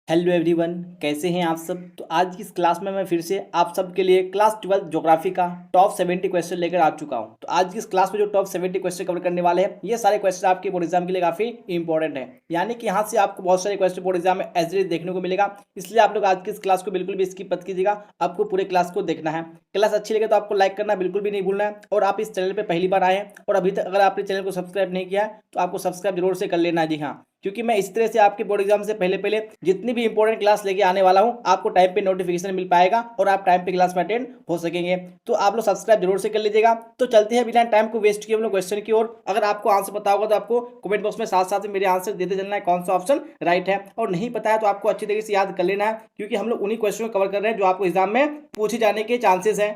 Hello everyone, कैसे हैं आप सब। तो आज की इस क्लास में मैं फिर से आप सबके लिए क्लास 12 ज्योग्राफी का टॉप 70 क्वेश्चन लेकर आ चुका हूं। तो आज की इस क्लास में जो टॉप 70 क्वेश्चन कवर करने वाले हैं, ये सारे क्वेश्चन आपके बोर्ड एग्जाम के लिए काफी इंपॉर्टेंट है। यानी कि यहाँ से आपको बहुत सारे क्वेश्चन बोर्ड एग्जाम में एज देखने को मिलेगा। इसलिए आप लोग आज की इस क्लास को बिल्कुल भी स्किप मत कीजिएगा, आपको पूरे क्लास को देखना है। क्लास अच्छी लगे तो आपको लाइक करना बिल्कुल भी नहीं भूलना है। और आप इस चैनल पर पहली बार आए हैं और अभी तक अगर आपने चैनल को सब्सक्राइब नहीं किया है तो आपको सब्सक्राइब जरूर से कर लेना है। जी हाँ, क्योंकि मैं इस तरह से आपके बोर्ड एग्जाम से पहले पहले जितनी भी इंपॉर्टेंट क्लास लेके आने वाला हूं, आपको टाइम पे नोटिफिकेशन मिल पाएगा और आप टाइम पे क्लास में अटेंड हो सकेंगे। तो आप लोग सब्सक्राइब जरूर से कर लीजिएगा। तो चलते हैं बिना टाइम को वेस्ट किए हम लोग क्वेश्चन की ओर। अगर आपको आंसर पता होगा तो आपको कमेंट बॉक्स में साथ साथ मेरे आंसर देते चलना है कौन सा ऑप्शन राइट है, और नहीं पता है तो आपको अच्छी तरीके से याद कर लेना है, क्योंकि हम लोग उन्हीं क्वेश्चन को कवर कर रहे हैं जो आपको एग्जाम में पूछे जाने के चांसेस है।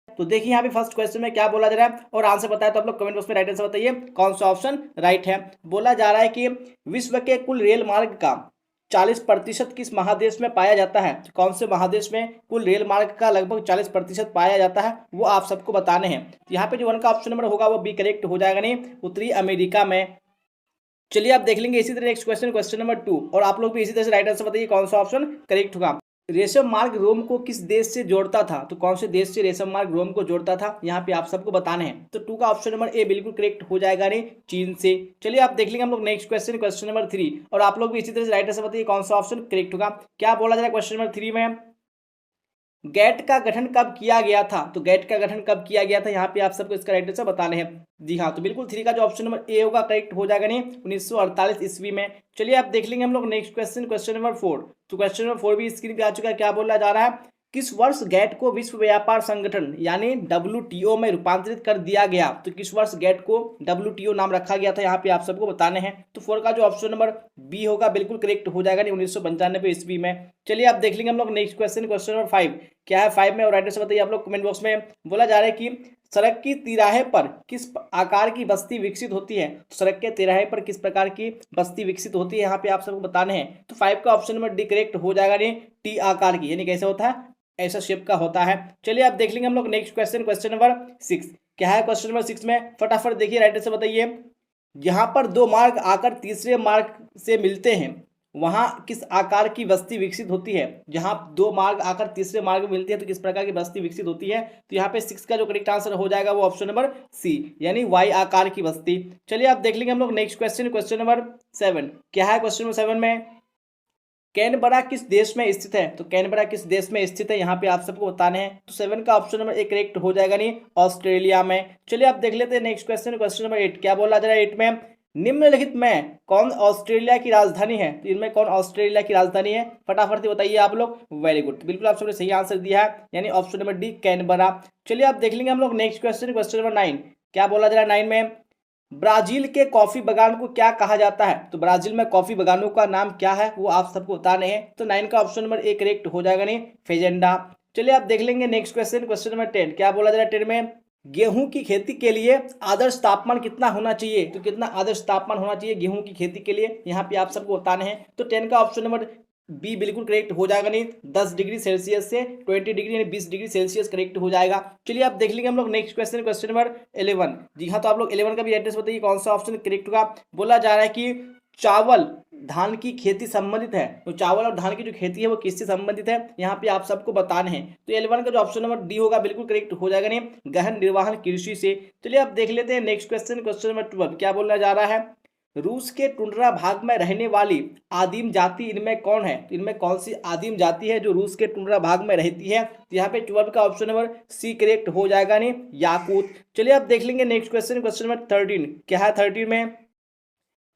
तो देखिए यहाँ पे फर्स्ट क्वेश्चन में क्या बोला जा रहा है और आंसर बताया तो आप लोग कमेंट बॉक्स में राइट आंसर बताइए कौन सा ऑप्शन राइट है। बोला जा रहा है कि विश्व के कुल रेल मार्ग का 40% किस महादेश में पाया जाता है। कौन से महादेश में कुल रेल मार्ग का लगभग 40% पाया जाता है, वो आप सबको बताने हैं। यहाँ पे जो वन का ऑप्शन नंबर होगा वो बी करेक्ट हो जाएगा, नहीं उत्तरी अमेरिका में। चलिए आप देख लेंगे इसी तरह नेक्स्ट क्वेश्चन, क्वेश्चन नंबर 2, और आप लोग भी इसी तरह से राइट आंसर बताइए कौन सा ऑप्शन करेक्ट होगा। रेशम मार्ग रोम को किस देश से जोड़ता था। तो कौन से देश से रेशम मार्ग रोम को जोड़ता था, यहाँ पे आप सबको बताने हैं। तो 2 का ऑप्शन नंबर ए बिल्कुल करेक्ट हो जाएगा, नहीं चीन से। चलिए आप देख लेंगे हम लोग नेक्स्ट क्वेश्चन, क्वेश्चन नंबर 3, और आप लोग भी इसी तरह से राइट आंसर बताइए कौन सा ऑप्शन करेक्ट होगा। क्या बोला जा रहा है क्वेश्चन नंबर 3 में, गैट का गठन कब किया गया था। तो गैट का गठन कब किया गया था, यहाँ पे आप सबको इसका राइट आंसर बताने हैं। जी हाँ, तो बिल्कुल 3 का जो ऑप्शन नंबर ए होगा करेक्ट हो जाएगा, नहीं 1948 ईस्वी में। चलिए आप देख लेंगे हम लोग नेक्स्ट क्वेश्चन, क्वेश्चन नंबर 4। तो क्वेश्चन नंबर 4 भी स्क्रीन पे आ चुका है। क्या बोला जा रहा है, किस वर्ष गैट को विश्व व्यापार संगठन यानी WTO में रूपांतरित कर दिया गया। तो किस वर्ष गैट को WTO नाम रखा गया था, यहाँ पे आप सबको बताने हैं। तो 4 का जो ऑप्शन नंबर बी होगा बिल्कुल करेक्ट हो जाएगा, 1995 ईस्वी में। चलिए आप देख लेंगे हम लोग नेक्स्ट क्वेश्चन, क्वेश्चन नंबर 5। क्या है 5 में, और राइट आंसर बताइए आप लोग कमेंट बॉक्स में। बोला जा रहा है कि सड़क की तिराहे पर किस आकार की बस्ती विकसित होती है। तो सड़क के तिराहे पर किस प्रकार की बस्ती विकसित होती है, यहाँ पे आप सबको बताने हैं। तो 5 का ऑप्शन नंबर डी करेक्ट हो जाएगा, नहीं टी आकार की, यानी कैसे होता है, ऐसा शेप का होता है। चलिए आप देख लेंगे हम लोग नेक्स्ट क्वेश्चन, क्वेश्चन नंबर 6। क्या है क्वेश्चन नंबर 6 में, फटाफट देखिए राइट आंसर बताइए। यहाँ पर 2 मार्ग आकर तीसरे मार्ग से मिलते हैं, वहां किस आकार की बस्ती विकसित होती है। जहां 2 मार्ग आकर तीसरे मार्ग में मिलते हैं तो किस प्रकार की बस्ती विकसित होती है। तो यहाँ पे 6 का जो करेक्ट आंसर हो जाएगा वो ऑप्शन नंबर सी, यानी वाई आकार की बस्ती। चलिए आप देख लेंगे हम लोग नेक्स्ट क्वेश्चन, क्वेश्चन नंबर 7। क्या है क्वेश्चन नंबर 7 में, कैनबरा किस देश में स्थित है। तो कैनबरा किस देश में स्थित है, यहाँ पे आप सबको बताने हैं। तो 7 का ऑप्शन नंबर एक करेक्ट हो जाएगा, नहीं ऑस्ट्रेलिया में। चलिए आप देख लेते हैं नेक्स्ट क्वेश्चन, क्वेश्चन नंबर 8। क्या बोला जा रहा है 8 में, निम्नलिखित में कौन ऑस्ट्रेलिया की राजधानी है। तो इनमें कौन ऑस्ट्रेलिया की राजधानी है, फटाफट से बताइए आप लोग। वेरी गुड, बिल्कुल आप सबने सही आंसर दिया है, यानी ऑप्शन नंबर डी कैनबरा। चलिए आप देख लेंगे हम लोग नेक्स्ट क्वेश्चन, क्वेश्चन नंबर 9। क्या बोला जा रहा है 9 में, ब्राजील के कॉफी बागान को क्या कहा जाता है। तो ब्राजील में कॉफी बागानों का नाम क्या है, वो आप सबको बताने हैं। तो 9 का ऑप्शन नंबर ए करेक्ट हो जाएगा, नहीं फेजेंडा। चलिए आप देख लेंगे नेक्स्ट क्वेश्चन, क्वेश्चन नंबर 10। क्या बोला जा रहा है 10 में, गेहूं की खेती के लिए आदर्श तापमान कितना होना चाहिए। तो कितना आदर्श तापमान होना चाहिए गेहूं की खेती के लिए, यहाँ पे आप सबको बताने हैं। तो 10 का ऑप्शन नंबर बी बिल्कुल करेक्ट हो जाएगा, नहीं 10 डिग्री सेल्सियस से 20 डिग्री यानी 20 डिग्री सेल्सियस करेक्ट हो जाएगा। चलिए आप देख लेंगे हम लोग नेक्स्ट क्वेश्चन, क्वेश्चन नंबर 11। जी हाँ, तो आप लोग 11 का भी एड्रेस बताइए कौन सा ऑप्शन करेक्ट होगा। बोला जा रहा है कि चावल धान की खेती संबंधित है। तो चावल और धान की जो खेती है वो किससे संबंधित है, यहाँ पे आप सबको बताने हैं। तो 11 का जो ऑप्शन नंबर डी होगा बिल्कुल करेक्ट हो जाएगा, नहीं गहन निर्वहन कृषि से। चलिए आप देख लेते हैं नेक्स्ट क्वेश्चन, क्वेश्चन नंबर 12। क्या बोलना जा रहा है, रूस के टुंड्रा भाग में रहने वाली आदिम जाति इनमें कौन है। तो इनमें कौन सी आदिम जाति है जो रूस के टुंड्रा भाग में रहती है। तो यहाँ पे 12 का ऑप्शन नंबर सी करेक्ट हो जाएगा, नहीं याकूत। चलिए आप देख लेंगे नेक्स्ट क्वेश्चन, क्वेश्चन नंबर 13। क्या है 13 में,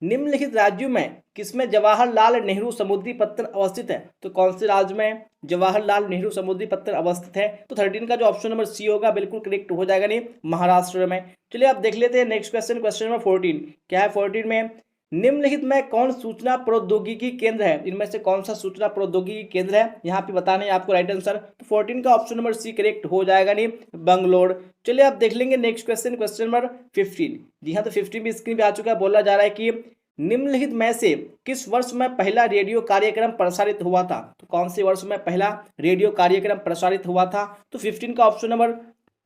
निम्नलिखित राज्यों में किसमें जवाहरलाल नेहरू समुद्री पत्तन अवस्थित है। तो कौन से राज्य में जवाहरलाल नेहरू समुद्री पत्तन अवस्थित है। तो 13 का जो ऑप्शन नंबर सी होगा बिल्कुल करेक्ट हो जाएगा, नहीं महाराष्ट्र में। चलिए आप देख लेते हैं नेक्स्ट क्वेश्चन, क्वेश्चन नंबर 14। क्या है 14 में, निम्नलिखित में कौन सूचना प्रौद्योगिकी केंद्र है। इनमें से कौन सा सूचना प्रौद्योगिकी केंद्र है, यहाँ पे बताने हैं आपको राइट आंसर। तो 14 का ऑप्शन नंबर सी करेक्ट हो जाएगा, नहीं बंगलोर। चलिए आप देख लेंगे नेक्स्ट क्वेश्चन, क्वेश्चन नंबर 15। जी हाँ, तो 15 भी स्क्रीन पे आ चुका है। बोला जा रहा है कि निम्नलिखित में से किस वर्ष में पहला रेडियो कार्यक्रम प्रसारित हुआ था। तो कौन से वर्ष में पहला रेडियो कार्यक्रम प्रसारित हुआ था। तो 15 का ऑप्शन नंबर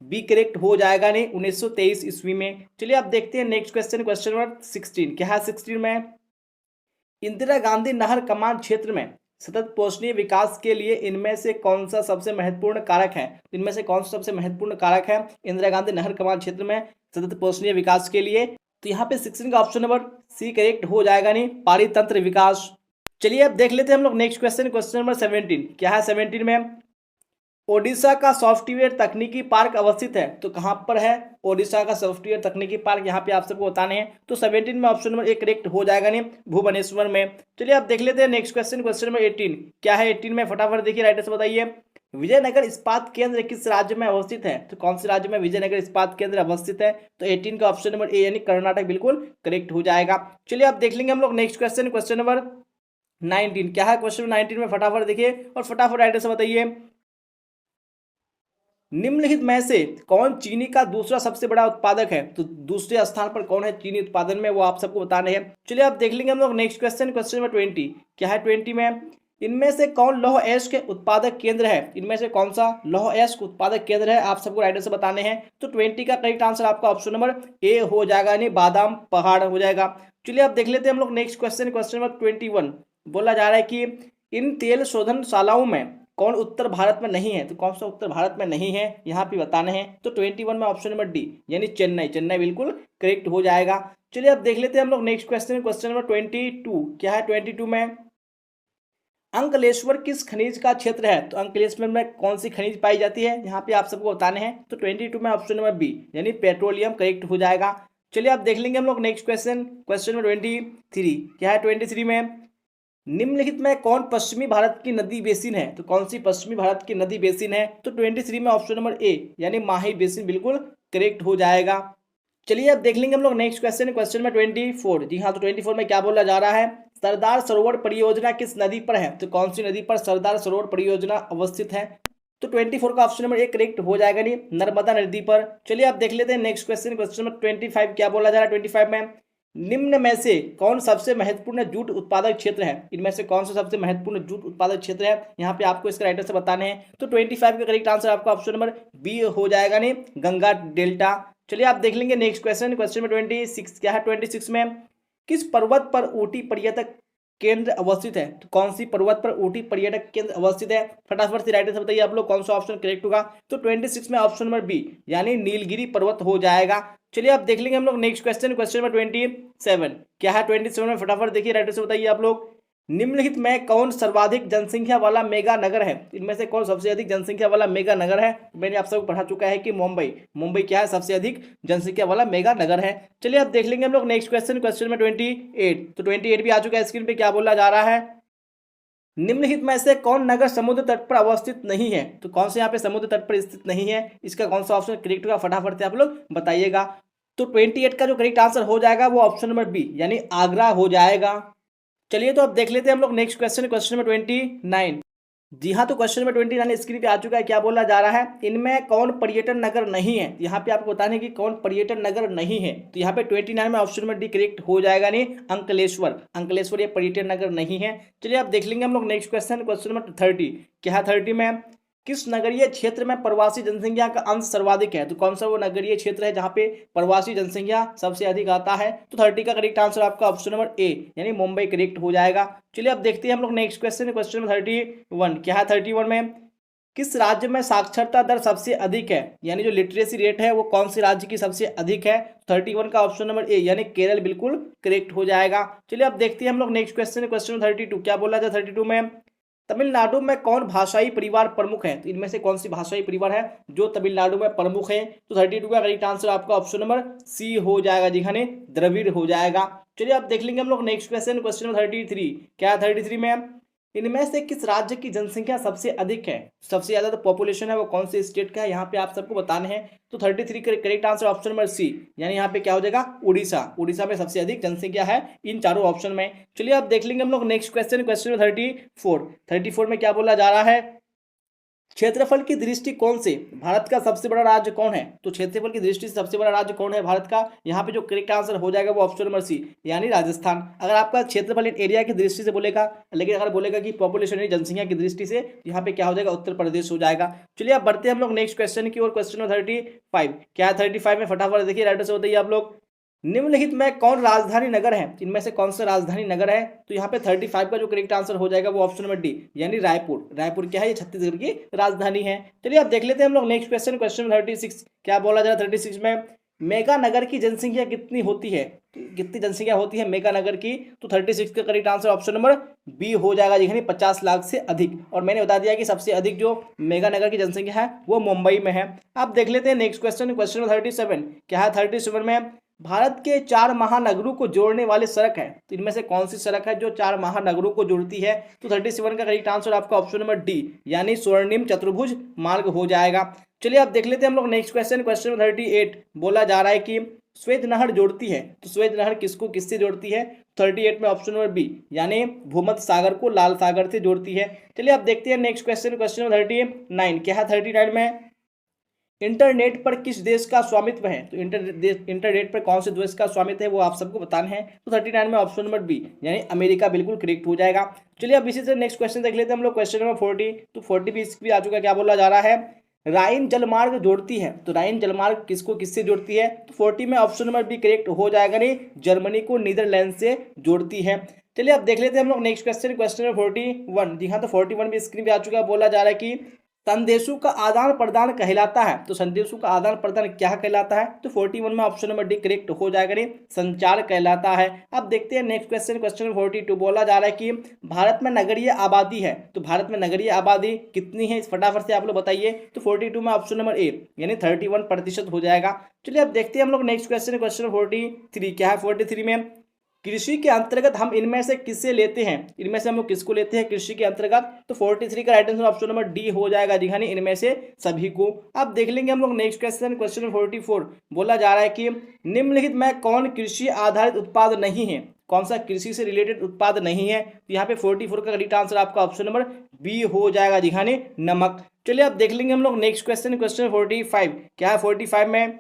बी करेक्ट हो जाएगा, नहीं 1923 ईस्वी में। चलिए आप देखते हैं नेक्स्ट क्वेश्चन, क्वेश्चन नंबर 16। क्या है 16 में, इंदिरा गांधी नहर कमान क्षेत्र में सतत पोषणीय विकास के लिए इनमें से कौन सा सबसे महत्वपूर्ण कारक है? इनमें से कौन सा सबसे महत्वपूर्ण कारक है इंदिरा गांधी नहर कमांड क्षेत्र में सतत पोषणीय विकास के लिए? तो यहाँ पे 16 का ऑप्शन नंबर सी करेक्ट हो जाएगा, नहीं पारितंत्र विकास। चलिए अब देख लेते हैं हम लोग नेक्स्ट क्वेश्चन, क्वेश्चन नंबर 17। क्या है 17 में? ओडिशा का सॉफ्टवेयर तकनीकी पार्क अवस्थित है, तो कहां पर है ओडिशा का सॉफ्टवेयर तकनीकी पार्क? यहाँ पे आप सबको बताने हैं। तो 17 में ऑप्शन नंबर ए करेक्ट हो जाएगा, नहीं भुवनेश्वर में। चलिए आप देख लेते हैं नेक्स्ट क्वेश्चन, क्वेश्चन नंबर 18। क्या है 18 में? फटाफट देखिए, राइटर से बताइए। विजयनगर इस्पात केंद्र किस राज्य में अवस्थित है? तो कौन से राज्य में विजयनगर इस्पात केंद्र अवस्थित है? तो 18 का ऑप्शन नंबर ए यानी कर्नाटक बिल्कुल करेक्ट हो जाएगा। चलिए आप देख लेंगे हम लोग नेक्स्ट क्वेश्चन, क्वेश्चन नंबर 19। क्या है क्वेश्चन 19 में? फटाफट देखिए और फटाफट राइटर से बताइए। निम्नलिखित में से कौन चीनी का दूसरा सबसे बड़ा उत्पादक है? तो दूसरे स्थान पर कौन है चीनी उत्पादन में, वो आप सबको बताने हैं। चलिए आप देख लेंगे हम लोग नेक्स्ट क्वेश्चन, क्वेश्चन नंबर 20। क्या है 20 में? इनमें से कौन लौह अयस्क के उत्पादक केंद्र है? इनमें से कौन सा लौह अयस्क उत्पादक केंद्र है, आप सबको राइटर से बताने हैं। तो 20 का करेक्ट आंसर आपका ऑप्शन नंबर ए हो जाएगा, यानी बादाम पहाड़ हो जाएगा। चलिए आप देख लेते हैं हम लोग नेक्स्ट क्वेश्चन, क्वेश्चन नंबर 21। बोला जा रहा है कि इन तेल शोधनशालाओं में कौन उत्तर भारत में नहीं है? तो कौन सा उत्तर भारत में नहीं है यहाँ पे बताने हैं। तो 21 में ऑप्शन नंबर डी यानी चेन्नई, चेन्नई बिल्कुल करेक्ट हो जाएगा। चलिए अब देख लेते हैं हम लोग नेक्स्ट क्वेश्चन, क्वेश्चन नंबर 22। क्या है 22 में? अंकलेश्वर किस खनिज का क्षेत्र है? तो अंकलेश्वर में कौन सी खनिज पाई जाती है, यहाँ पे आप सबको बताने हैं। तो 22 में ऑप्शन नंबर बी यानी पेट्रोलियम करेक्ट हो जाएगा। चलिए आप देख लेंगे हम लोग नेक्स्ट क्वेश्चन, क्वेश्चन नंबर 23। क्या है 23 में? निम्नलिखित में कौन पश्चिमी भारत की नदी बेसिन है? तो कौन सी पश्चिमी भारत की नदी बेसिन है? तो 23 में ऑप्शन नंबर ए यानी माही बेसिन बिल्कुल करेक्ट हो जाएगा। चलिए अब देख लेंगे हम लोग नेक्स्ट क्वेश्चन, क्वेश्चन नंबर 24। जी हाँ, तो 24 में क्या बोला जा रहा है? सरदार सरोवर परियोजना किस नदी पर है? तो कौन सी नदी पर सरदार सरोवर परियोजना अवस्थित है? तो 24 का ऑप्शन नंबर ए करेक्ट हो जाएगा, नहीं नर्मदा नदी पर। चलिए आप देख लेते हैं नेक्स्ट क्वेश्चन, क्वेश्चन नंबर 25। क्या बोला जा रहा है 25 में? निम्न में से कौन सबसे महत्वपूर्ण जूट उत्पादक क्षेत्र है? इनमें से कौन सा सबसे महत्वपूर्ण जूट उत्पादक क्षेत्र है, यहाँ पे आपको इसके राइटर से बताने हैं। तो 25 का करेक्ट आंसर आपका ऑप्शन नंबर बी हो जाएगा, नहीं गंगा डेल्टा। चलिए आप देख लेंगे नेक्स्ट क्वेश्चन, क्वेश्चन नंबर 26। क्या है 26 में? किस पर्वत पर ऊटी पर्यटक केंद्र अवस्थित है? तो कौन सी पर्वत पर ऊटी पर्यटक केंद्र अवस्थित है? फटाफट से राइटर से बताइए आप लोग कौन सा ऑप्शन करेक्ट होगा। तो 26 में ऑप्शन नंबर बी यानी नीलगिरी पर्वत हो जाएगा। चलिए आप देख लेंगे हम लोग नेक्स्ट क्वेश्चन, क्वेश्चन नंबर 27। क्या है 27 में? फटाफट देखिए, राइटर से बताइए आप लोग। निम्नलिखित में कौन सर्वाधिक जनसंख्या वाला मेगा नगर है? इनमें से कौन सबसे अधिक जनसंख्या वाला मेगा नगर है? मैंने आप सबको पढ़ा चुका है कि मुंबई, मुंबई क्या है सबसे अधिक जनसंख्या वाला मेगा नगर है। चलिए अब देख लेंगे हम लोग नेक्स्ट क्वेश्चन, क्वेश्चन नंबर 28। तो 28 भी आ चुका है स्क्रीन पे। क्या बोला जा रहा है? निम्नलिखित में से कौन नगर समुद्र तट पर अवस्थित नहीं है? तो कौन से यहाँ पे समुद्र तट पर स्थित नहीं है, इसका कौन सा ऑप्शन करेक्ट होगा, फटाफट से आप लोग बताइएगा। तो 28 का जो करेक्ट आंसर हो जाएगा वो ऑप्शन नंबर बी यानी आगरा हो जाएगा। चलिए तो अब देख लेते हैं हम लोग नेक्स्ट क्वेश्चन, क्वेश्चन नंबर 29। जी हाँ, तो क्वेश्चन नंबर 29 स्क्रीन पे आ चुका है। क्या बोला जा रहा है? इनमें कौन पर्यटन नगर नहीं है? यहाँ पे आपको बताने कि कौन पर्यटन नगर नहीं है। तो यहाँ पे 29 में ऑप्शन नंबर डी करेक्ट हो जाएगा, नहीं अंकलेश्वर, अंकलेश्वर ये पर्यटन नगर नहीं है। चलिए आप देख लेंगे हम लोग नेक्स्ट क्वेश्चन, क्वेश्चन नंबर 30। क्या है 30 में? किस नगरीय क्षेत्र में प्रवासी जनसंख्या का अंश सर्वाधिक है? तो कौन सा वो नगरीय क्षेत्र है जहाँ पे प्रवासी जनसंख्या सबसे अधिक आता है? तो 30 का करेक्ट आंसर आपका ऑप्शन नंबर ए यानी मुंबई करेक्ट हो जाएगा। चलिए अब देखते हैं हम लोग नेक्स्ट क्वेश्चन, क्वेश्चन नंबर 31। क्या है 31 में? किस राज्य में साक्षरता दर सबसे अधिक है, यानी जो लिटरेसी रेट है वो कौन से राज्य की सबसे अधिक है? 31 का ऑप्शन नंबर ए यानी केरल बिल्कुल करेक्ट हो जाएगा। चलिए अब देखते हैं हम लोग नेक्स्ट क्वेश्चन, क्वेश्चन 32। क्या बोला जाए 32 में? तमिलनाडु में कौन भाषाई परिवार प्रमुख है? तो इनमें से कौन सी भाषाई परिवार है जो तमिलनाडु में प्रमुख है? तो 32 का करेक्ट आंसर आपका ऑप्शन नंबर सी हो जाएगा, जी हाँ द्रविड़ हो जाएगा। चलिए आप देख लेंगे हम लोग नेक्स्ट क्वेश्चन, क्वेश्चन नंबर 33। क्या है 33 में? इनमें से किस राज्य की जनसंख्या सबसे अधिक है? सबसे ज्यादा तो पॉपुलेशन है वो कौन से स्टेट का है, यहाँ पे आप सबको बताने हैं। तो 33 का correct answer option number C यानी यहाँ पे क्या हो जाएगा उड़ीसा, उड़ीसा में सबसे अधिक जनसंख्या है इन चारों ऑप्शन में। चलिए अब देख लेंगे हम लोग नेक्स्ट क्वेश्चन, क्वेश्चन नंबर 34 में क्या बोला जा रहा है? क्षेत्रफल की दृष्टि कौन से भारत का सबसे बड़ा राज्य कौन है? तो क्षेत्रफल की दृष्टि से सबसे बड़ा राज्य कौन है भारत का? यहाँ पे जो करेक्ट आंसर हो जाएगा वो ऑप्शन नंबर सी यानी राजस्थान। अगर आपका क्षेत्रफल एरिया की दृष्टि से बोलेगा, लेकिन अगर बोलेगा कि पॉपुलेशन यानी जनसंख्या की दृष्टि से, यहाँ पे क्या हो जाएगा उत्तर प्रदेश हो जाएगा। चलिए अब बढ़ते हैं हम लोग नेक्स्ट क्वेश्चन की ओर, क्वेश्चन नंबर 35। क्या है 35 में? फटाफट देखिए, राइटर से बताइए आप लोग। निम्नलिखित में कौन राजधानी नगर है, इनमें से कौन सा राजधानी नगर है? तो यहाँ पे 35 का जो करेक्ट आंसर हो जाएगा वो ऑप्शन नंबर डी यानी रायपुर। रायपुर क्या है? ये छत्तीसगढ़ की राजधानी है। चलिए अब देख लेते हैं हम लोग नेक्स्ट क्वेश्चन, क्वेश्चन 36 क्या बोला जा रहा है 36 में, मेगा नगर की जनसंख्या कितनी होती है? कितनी जनसंख्या होती है मेगा नगर की? तो 36 का correct answer option number B हो जाएगा जी, 50 लाख से अधिक। और मैंने बता दिया कि सबसे अधिक जो मेगा नगर की जनसंख्या है वो मुंबई में है। अब देख लेते हैं नेक्स्ट क्वेश्चन, क्वेश्चन 37 क्या है 37 में, भारत के 4 महानगरों को जोड़ने वाली सड़क है, तो इनमें से कौन सी सड़क है जो 4 महानगरों को जोड़ती है? तो 37 का करेक्ट आंसर आपका ऑप्शन नंबर डी यानी स्वर्णिम चतुर्भुज मार्ग हो जाएगा। चलिए अब देख लेते हैं हम लोग नेक्स्ट क्वेश्चन, क्वेश्चन 38 बोला जा रहा है कि श्वेत नहर जोड़ती है, तो श्वेत नहर किसको किससे जोड़ती है? 38 में ऑप्शन नंबर बी यानी भूमध्य सागर को लाल सागर से जोड़ती है। चलिए अब देखते हैं नेक्स्ट क्वेश्चन, क्वेश्चन 39 क्या है 39 में, इंटरनेट पर किस देश का स्वामित्व है? तो इंटरनेट पर कौन से देश का स्वामित्व है वो आप सबको बताना है। तो 39 में ऑप्शन नंबर बी यानी अमेरिका बिल्कुल करेक्ट हो जाएगा। चलिए अब इसी से नेक्स्ट क्वेश्चन देख लेते हैं हम लोग, क्वेश्चन नंबर 40। तो 40 भी आ चुका है, क्या बोला जा रहा है, राइन जलमार्ग जोड़ती है, तो राइन जलमार्ग किसको किससे जोड़ती है? तो 40 में ऑप्शन नंबर बी करेक्ट हो जाएगा, नहीं जर्मनी को नीदरलैंड से जोड़ती है। चलिए अब देख लेते हैं हम लोग नेक्स्ट क्वेश्चन, क्वेश्चन नंबर 41। जी हाँ, तो 41 भी स्क्रीन पे आ चुका है, बोला जा रहा है कि संदेशों का आदान प्रदान कहलाता है, तो संदेशों का आदान प्रदान क्या कहलाता है? तो 41 में ऑप्शन नंबर डी करेक्ट हो जाएगा, नहीं संचार कहलाता है। अब देखते हैं नेक्स्ट क्वेश्चन, क्वेश्चन 42 बोला जा रहा है कि भारत में नगरीय आबादी है, तो भारत में नगरीय आबादी कितनी है? इस फटाफट से आप लोग बताइए। तो 42 में ऑप्शन नंबर ए यानी 31% हो जाएगा। चलिए अब देखते हैं हम लोग नेक्स्ट क्वेश्चन, क्वेश्चन 43 क्या है 43 में, कृषि के अंतर्गत हम इनमें से किससे लेते हैं? इनमें से हम लोग किसको लेते हैं कृषि के अंतर्गत? तो 43 का right answer option number D हो जाएगा जी, यानी इनमें से सभी को। अब देख लेंगे हम लोग नेक्स्ट क्वेश्चन, क्वेश्चन 44 बोला जा रहा है कि निम्नलिखित में कौन कृषि आधारित उत्पाद नहीं है? कौन सा कृषि से रिलेटेड उत्पाद नहीं है? तो यहाँ पे 44 का राइट आंसर आपका ऑप्शन नंबर बी हो जाएगा जी, यानी नमक। चलिए अब देख लेंगे हम लोग नेक्स्ट क्वेश्चन, क्वेश्चन 45 क्या है 45 में,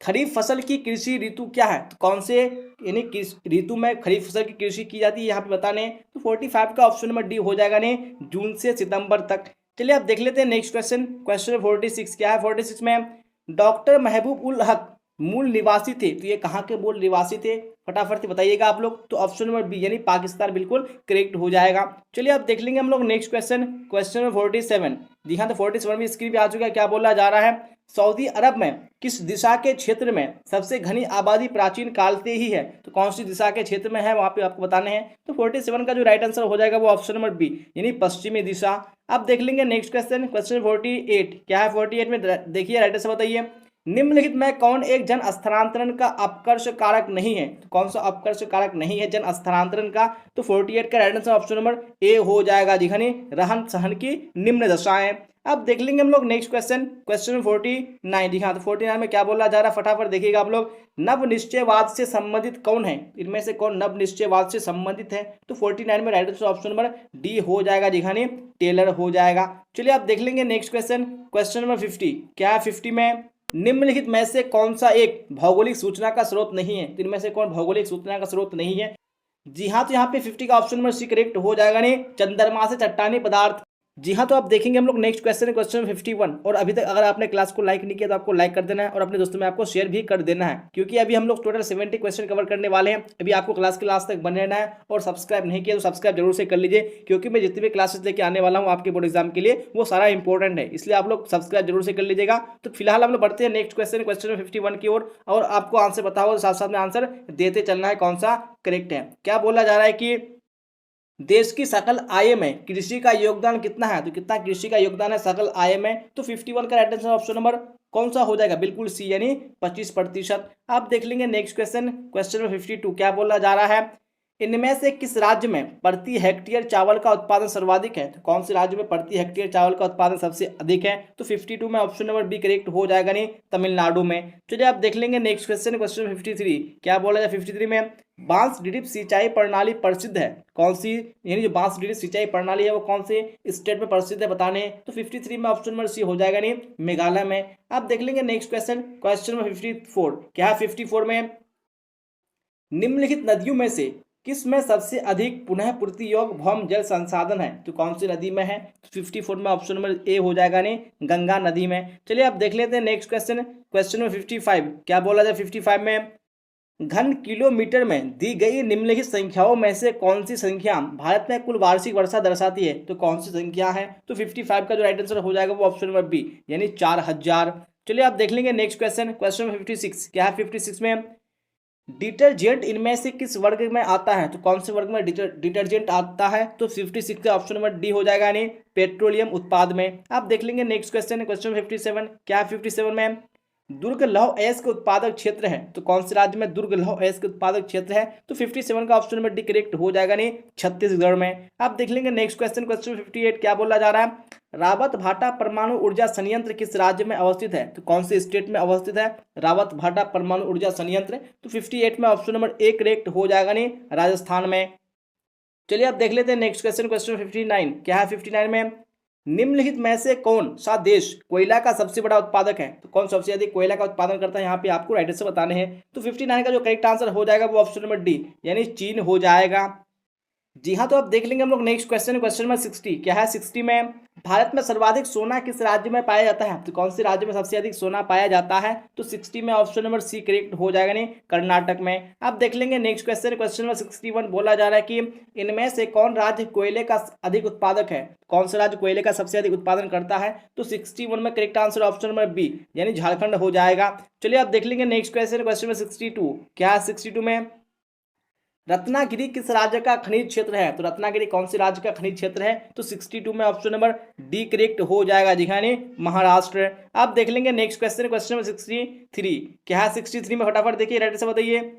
खरीफ फसल की कृषि ऋतु क्या है? तो कौन से यानी किस ऋतु में खरीफ फसल की कृषि की जाती है यहाँ पे बताने? तो 45 का ऑप्शन नंबर डी हो जाएगा, ने जून से सितंबर तक। चलिए अब देख लेते हैं नेक्स्ट क्वेश्चन, क्वेश्चन 46 क्या है 46 में, डॉक्टर महबूब उल हक मूल निवासी थे, तो ये कहाँ के मूल निवासी थे? फटाफट से बताइएगा आप लोग। तो ऑप्शन नंबर बी यानी पाकिस्तान बिल्कुल करेक्ट हो जाएगा। चलिए अब देख लेंगे हम लोग नेक्स्ट क्वेश्चन, क्वेश्चन नंबर 47। जी हाँ, तो 47 में स्क्रीन पे आ चुका है, क्या बोला जा रहा है, सऊदी अरब में किस दिशा के क्षेत्र में सबसे घनी आबादी प्राचीन काल से ही है? तो कौन सी दिशा के क्षेत्र में है वहां पे आपको बताने हैं। तो 47 का जो राइट आंसर हो जाएगा वो ऑप्शन नंबर बी यानी पश्चिमी दिशा। अब देख लेंगे नेक्स्ट क्वेश्चन, क्वेश्चन 48 क्या है 48 में, देखिए राइट आंसर बताइए, निम्नलिखित में कौन एक जन स्थानांतरण का अपकर्ष कारक नहीं है? तो कौन सा अपकर्ष कारक नहीं है जन स्थानांतरण का? तो 48 का right answer option number A हो जाएगा जी, रहन सहन की निम्न दशाएं। अब देख लेंगे हम लोग नेक्स्ट क्वेश्चन, क्वेश्चन 49। जी हाँ, तो 49 में क्या बोला जा रहा है फटाफट देखिएगा आप लोग, नव निश्चयवाद से संबंधित कौन है? इनमें से कौन नव निश्चयवाद से संबंधित है? तो 49 में right answer option number D हो जाएगा जी, टेलर हो जाएगा। चलिए आप देख लेंगे नेक्स्ट क्वेश्चन, क्वेश्चन नंबर 50 क्या है 50 में, निम्नलिखित में से कौन सा एक भौगोलिक सूचना का स्रोत नहीं है? तो इनमें से कौन भौगोलिक सूचना का स्रोत नहीं है? जी हाँ, तो यहाँ पे 50 का ऑप्शन नंबर सी करेक्ट हो जाएगा, नहीं चंद्रमा से चट्टानी पदार्थ। जी हाँ, तो आप देखेंगे हम लोग नेक्स्ट क्वेश्चन, क्वेश्चन 51। और अभी तक अगर आपने क्लास को लाइक नहीं किया तो आपको लाइक कर देना है और अपने दोस्तों में आपको शेयर भी कर देना है, क्योंकि अभी हम लोग टोटल 70 क्वेश्चन कवर करने वाले हैं। अभी आपको क्लास के लास्ट तक बने रहना है और सब्सक्राइब नहीं किया तो सब्सक्राइब जरूर से कर लीजिए, क्योंकि मैं जितनी भी क्लासेस लेके आने वाला हूँ आपके बोर्ड एग्जाम के लिए वो सारा इंपॉर्टेंट है, इसलिए आप लोग सब्सक्राइब जरूर से कर लीजिएगा। तो फिलहाल हम लोग बढ़ते हैं नेक्स्ट क्वेश्चन, क्वेश्चन 51 की ओर, और आपको आंसर पता होगा साथ साथ में आंसर देते चलना है कौन सा करेक्ट है। क्या बोला जा रहा है कि देश की सकल आय में कृषि का योगदान कितना है? तो कितना कृषि का योगदान है सकल आय में? तो 51 का राइट आंसर ऑप्शन नंबर कौन सा हो जाएगा? बिल्कुल सी यानी 25%। आप देख लेंगे नेक्स्ट क्वेश्चन, क्वेश्चन नंबर 52 क्या बोला जा रहा है, इनमें से किस राज्य में प्रति हेक्टेयर चावल का उत्पादन सर्वाधिक है? तो कौन से राज्य में प्रति हेक्टेयर चावल का उत्पादन सबसे अधिक है? तो 52 में ऑप्शन नंबर बी करेक्ट हो जाएगा, नहीं तमिलनाडु में। चलिए आप देख लेंगे नेक्स्ट क्वेश्चन, क्वेश्चन 53 क्या बोला जाए 53 में, बांस ड्रिप सिंचाई प्रणाली प्रसिद्ध है कौन सी? यानी जो बांस ड्रिप सिंचाई प्रणाली है वो कौन से स्टेट में प्रसिद्ध है बताने? तो 53 में ऑप्शन नंबर सी हो जाएगा, नहीं मेघालय में। आप देख लेंगे नेक्स्ट क्वेश्चन, क्वेश्चन नंबर 54 क्या है 54 में, निम्नलिखित नदियों में से किस में सबसे अधिक पुनः पूर्ति योग्य भौम जल संसाधन है? तो कौन सी नदी में है? तो 54 में ऑप्शन नंबर ए हो जाएगा, नहीं गंगा नदी में। चलिए अब देख लेते हैं नेक्स्ट क्वेश्चन, क्वेश्चन नंबर 55 क्या बोला जाए 55 में, घन किलोमीटर में दी गई निम्नलिखित संख्याओं में से कौन सी संख्या भारत में कुल वार्षिक वर्षा दर्शाती है? तो कौन सी संख्या है? तो 55 का जो राइट आंसर हो जाएगा वो ऑप्शन नंबर बी, यानी 4000। चलिए आप देख लेंगे नेक्स्ट क्वेश्चन, क्वेश्चन नंबर 56। क्या है 56 में? डिटर्जेंट इनमें से किस वर्ग में आता है? तो कौन से वर्ग में डिटर्जेंट आता है? तो 56 का ऑप्शन नंबर डी हो जाएगा, यानी पेट्रोलियम उत्पाद में। आप देख लेंगे नेक्स्ट क्वेश्चन, क्वेश्चन 57। क्या है 57 में? दुर्ग लौह अयस्क के उत्पादक क्षेत्र है, तो कौन से राज्य में दुर्ग लौह अयस्क के उत्पादक क्षेत्र है? तो 57 का ऑप्शन नंबर डी करेक्ट हो जाएगा, नहीं छत्तीसगढ़ में। आप देख लेंगे नेक्स्ट क्वेश्चन, क्वेश्चन 58। क्या बोला जा रहा है? रावत भाटा परमाणु ऊर्जा संयंत्र किस राज्य में अवस्थित है? तो कौन से स्टेट में अवस्थित है रावत भाटा परमाणु ऊर्जा संयंत्र? तो 58 में ऑप्शन नंबर ए करेक्ट हो जाएगा, नहीं राजस्थान में। चलिए आप देख लेते हैं नेक्स्ट क्वेश्चन, क्वेश्चन 59। क्या है 59 में? निम्नलिखित में से कौन सा देश कोयला का सबसे बड़ा उत्पादक है? तो कौन सबसे अधिक कोयला का उत्पादन करता है? यहाँ पे आपको राइट आंसर बताने हैं। तो 59 का जो करेक्ट आंसर हो जाएगा वो ऑप्शन नंबर डी, यानी चीन हो जाएगा। जी हाँ, तो आप देख लेंगे हम लोग नेक्स्ट क्वेश्चन, क्वेश्चन नंबर 60। क्या है 60 में? भारत में सर्वाधिक सोना किस राज्य में पाया जाता है? तो कौन से राज्य में सबसे अधिक सोना पाया जाता है? तो 60 में ऑप्शन नंबर सी करेक्ट हो जाएगा, नहीं कर्नाटक में। आप देख लेंगे नेक्स्ट क्वेश्चन, क्वेश्चन नंबर 61। बोला जा रहा है कि इनमें से कौन राज्य कोयले का अधिक उत्पादक है? कौन सा राज्य कोयले का सबसे अधिक उत्पादन करता है? तो 61 में correct answer option number B, यानी झारखंड हो जाएगा। चलिए आप देख लेंगे नेक्स्ट क्वेश्चन, क्वेश्चन नंबर 62। क्या है 62 में? रत्नागिरी किस राज्य का खनिज क्षेत्र है? तो रत्नागिरी कौन से राज्य का खनिज क्षेत्र है? तो 62 में ऑप्शन नंबर डी करेक्ट हो जाएगा, जी हाँ, महाराष्ट्र। आप देख लेंगे नेक्स्ट क्वेश्चन, क्वेश्चन नंबर 63। क्या है 63 में? फटाफट देखिए, राइट से बताइए।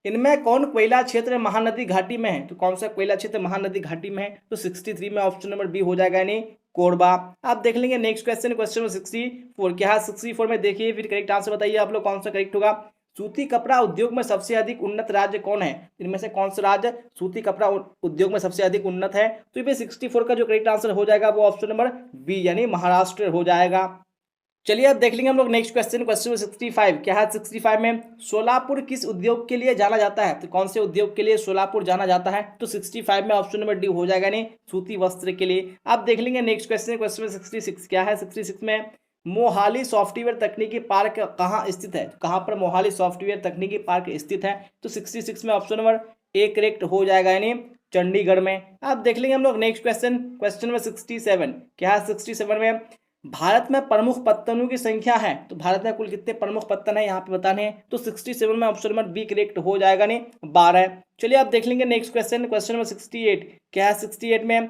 इनमें कौन कोयला क्षेत्र महानदी घाटी में है? तो कौन सा कोयला क्षेत्र महानदी घाटी में है? तो 63 में ऑप्शन नंबर बी हो जाएगा, यानी कोरबा। आप देख लेंगे नेक्स्ट क्वेश्चन, क्वेश्चन नंबर 64। क्या है 64 में? देखिए फिर करेक्ट आंसर बताइए आप लोग, कौन सा करेक्ट होगा। सूती कपड़ा उद्योग में सबसे अधिक उन्नत राज्य कौन है? इनमें से कौन सा राज्य सूती कपड़ा उद्योग में सबसे अधिक उन्नत है? तो ये 64 का जो करेक्ट आंसर हो जाएगा वो ऑप्शन नंबर बी, यानी महाराष्ट्र हो जाएगा। चलिए अब देख लेंगे हम लोग नेक्स्ट क्वेश्चन, क्वेश्चन 65। क्या है 65 में? सोलापुर किस उद्योग के लिए जाना जाता है? तो कौन से उद्योग के लिए सोलापुर जाना जाता है? तो 65 में ऑप्शन नंबर डी हो जाएगा, नहीं सूती वस्त्र के लिए। आप देख लेंगे नेक्स्ट क्वेश्चन, क्वेश्चन 66। क्या है 66 में? मोहाली सॉफ्टवेयर तकनीकी पार्क कहाँ स्थित है? कहाँ पर मोहाली सॉफ्टवेयर तकनीकी पार्क स्थित है? तो 66 में ऑप्शन नंबर ए करेक्ट हो जाएगा, यानी चंडीगढ़ में। आप देख लेंगे हम लोग नेक्स्ट क्वेश्चन, क्वेश्चन नंबर 67। क्या है 67 में? भारत में प्रमुख पत्तनों की संख्या है, तो भारत में कुल कितने प्रमुख पत्तन है यहाँ पे बताने हैं। तो 67 में ऑप्शन नंबर बी करेक्ट हो जाएगा, नहीं 12। चलिए आप देख लेंगे नेक्स्ट क्वेश्चन, क्वेश्चन नंबर 68। क्या है 68 में?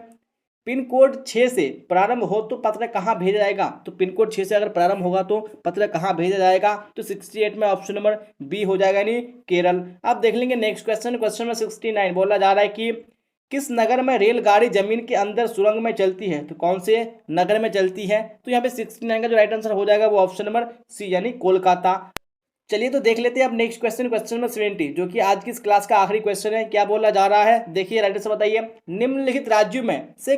पिन कोड 6 से प्रारंभ हो तो पत्र कहाँ भेजा जाएगा? तो पिन कोड 6 से अगर प्रारंभ होगा तो पत्र कहाँ भेजा जाएगा? तो 68 में ऑप्शन नंबर बी हो जाएगा, यानी केरल। आप देख लेंगे नेक्स्ट क्वेश्चन, क्वेश्चन नंबर 69। बोला जा रहा है कि किस नगर में रेलगाड़ी जमीन के अंदर सुरंग में चलती है? तो कौन से नगर में चलती है? तो यहाँ पे 69 का जो राइट आंसर हो जाएगा वो ऑप्शन नंबर सी, यानी कोलकाता। चलिए तो देख लेते हैं अब नेक्स्ट क्वेश्चन, क्वेश्चन नंबर 70, जो कि आज की इस क्लास का आखिरी क्वेश्चन है। क्या बोला जा रहा है? देखिए राइट आंसर बताइए। निम्नलिखित राज्यों में से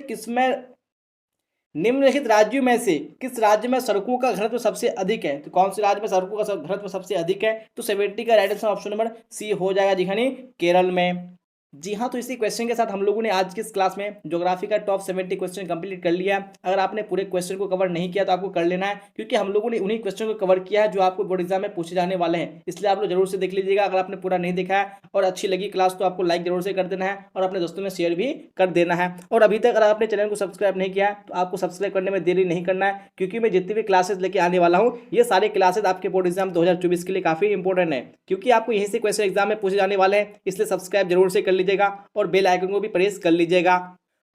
किस राज्य में सड़कों का घनत्व सबसे अधिक है? तो कौन से राज्य में सड़कों का घनत्व सबसे अधिक है? तो 70 का right answer option number C हो जाएगा, जी हाँ, केरल में। जी हाँ, तो इसी क्वेश्चन के साथ हम लोगों ने आज की इस क्लास में ज्योग्राफी का टॉप 70 क्वेश्चन कंप्लीट कर लिया। अगर आपने पूरे क्वेश्चन को कवर नहीं किया तो आपको कर लेना है, क्योंकि हम लोगों ने उन्हीं क्वेश्चन को कवर किया है जो आपको बोर्ड एग्जाम में पूछे जाने वाले हैं। इसलिए आप लोग जरूर से देख लीजिएगा। अगर आपने पूरा नहीं देखा है और अच्छी लगी क्लास तो आपको लाइक जरूर से कर देना है और अपने दोस्तों में शेयर भी कर देना है। और अभी तक अगर आपने चैनल को सब्सक्राइब नहीं किया है तो आपको सब्सक्राइब करने में देरी नहीं करना है, क्योंकि मैं जितनी भी क्लासेस लेके आने वाला हूँ ये सारे क्लासेस आपके बोर्ड एग्जाम 2024 के लिए काफी इंपॉर्टेंट है, क्योंकि आपको यहीं से क्वेश्चन एग्जाम में पूछे जाने वाले हैं। इसलिए सब्सक्राइब जरूर से कर लीजिएगा और बेल आइकन को भी प्रेस कर लीजिएगा।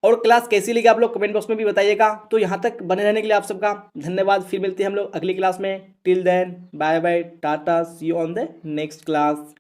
और क्लास कैसी लगी आप लोग कमेंट बॉक्स में भी बताइएगा। तो यहाँ तक बने रहने के लिए आप सबका धन्यवाद। फिर मिलते हैं हम लोग अगली क्लास में। Till then bye bye, tata, see you on the next class.